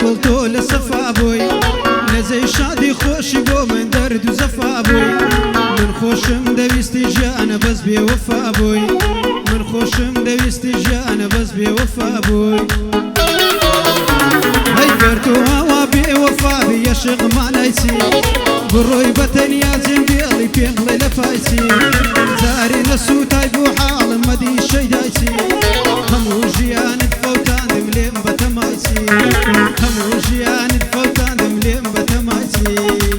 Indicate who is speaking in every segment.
Speaker 1: كل طول الصفا بوي لزي شادي خوشي بو من درد وزفا بوي من خوشم دويستي جانا بس بوفا بوي من خوشم دويستي جانا بس بوفا بوي هاي قرتو هوا بوفا بي يشغ ما نايسي بروي بتنيا زنبيلي بيغلي لفايسي زاري نسو تايبو حال مدي شي دايسي همو جيان فوتان دمليم بتمايسي همو جيان فوتان دمليم بتمايسي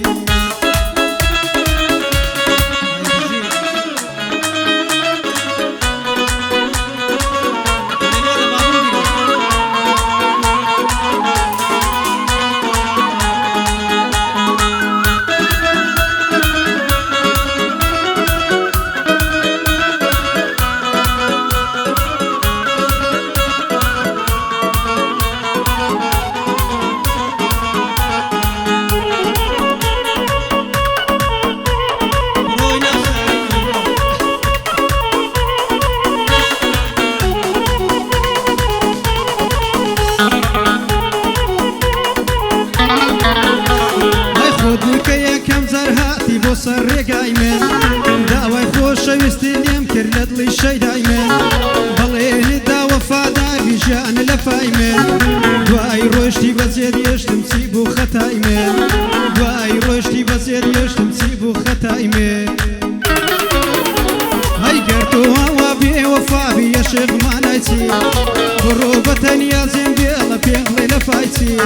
Speaker 1: سر قايمن داوي خوش ويستلم كرلت لي شي دايمن بلين داوى فاداي جان لفايمن دواي روشتي بزيد يشتم سيبو ختايمن دواي روشتي بزيد يشتم سيبو ختايمن هاي قرتو هوا بي وفا بي يشغ ما نايتي غروبة يا زنبيلا بيغلي لفايتي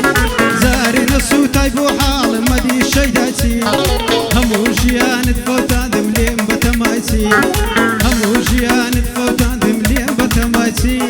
Speaker 1: زاري نسو تايبو حال مدي شي دايتي همو جيان تفوتان دمليم بتمايتي همو جيان تفوتان دمليم بتمايتي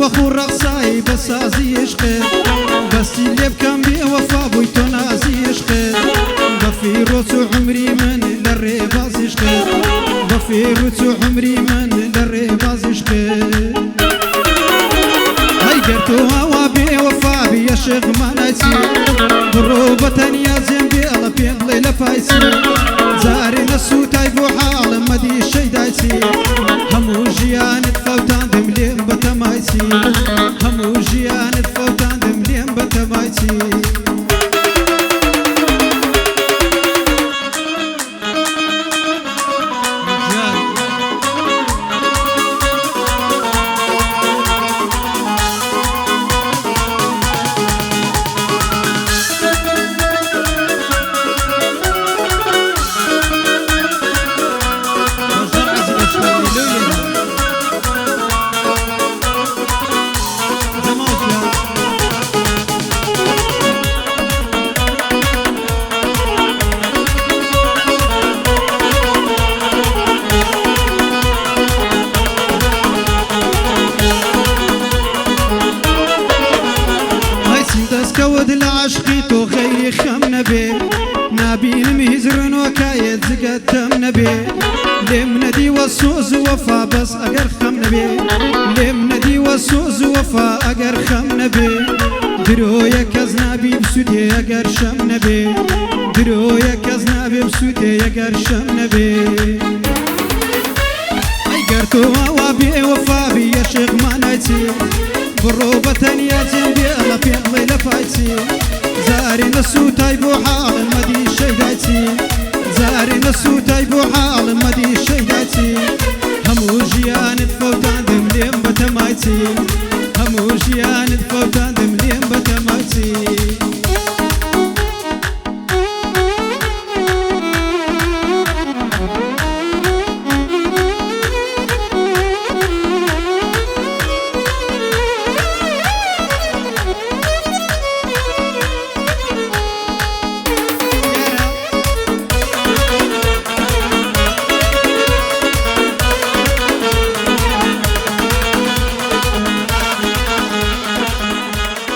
Speaker 1: وخو رقصاي بسازي عشقي بس اللي بكم بي وفا بويتو نازي عشقي ضفي روتو عمري من للريباز عشقي ضفي روتو عمري من للريباز عشقي هاي قرتو هوا بي وفا بي يشغ ما نايسي ضروبة يا زنبي الله بيغلي لفايسي زاري نسو تايبو حال مدي شي دايسي همو جيان تفوتان دمليم بتمايسي همو جيان تفوتان دمليم بتمايسي كود العشقي تو خيري خم نبي نابين مهزرن وكايد زقتم نبي لم ندي والسوز وفا بس اقر خم نبي لم ندي والسوز وفا اقر خم نبي درويا كزنابي بسودي اقر شم نبي درويا كزنابي بسودي اقر شم نبي اي قرتو وابي وفا بي يشغ ما نايتي بروبة يا زنبي الله بيغلي لفايتي زاري نسو تايبو حال مدي شي دايتي زاري نسو تايبو حال مدي شي دايتي همو جيان تفوتان دمليم بتمايتي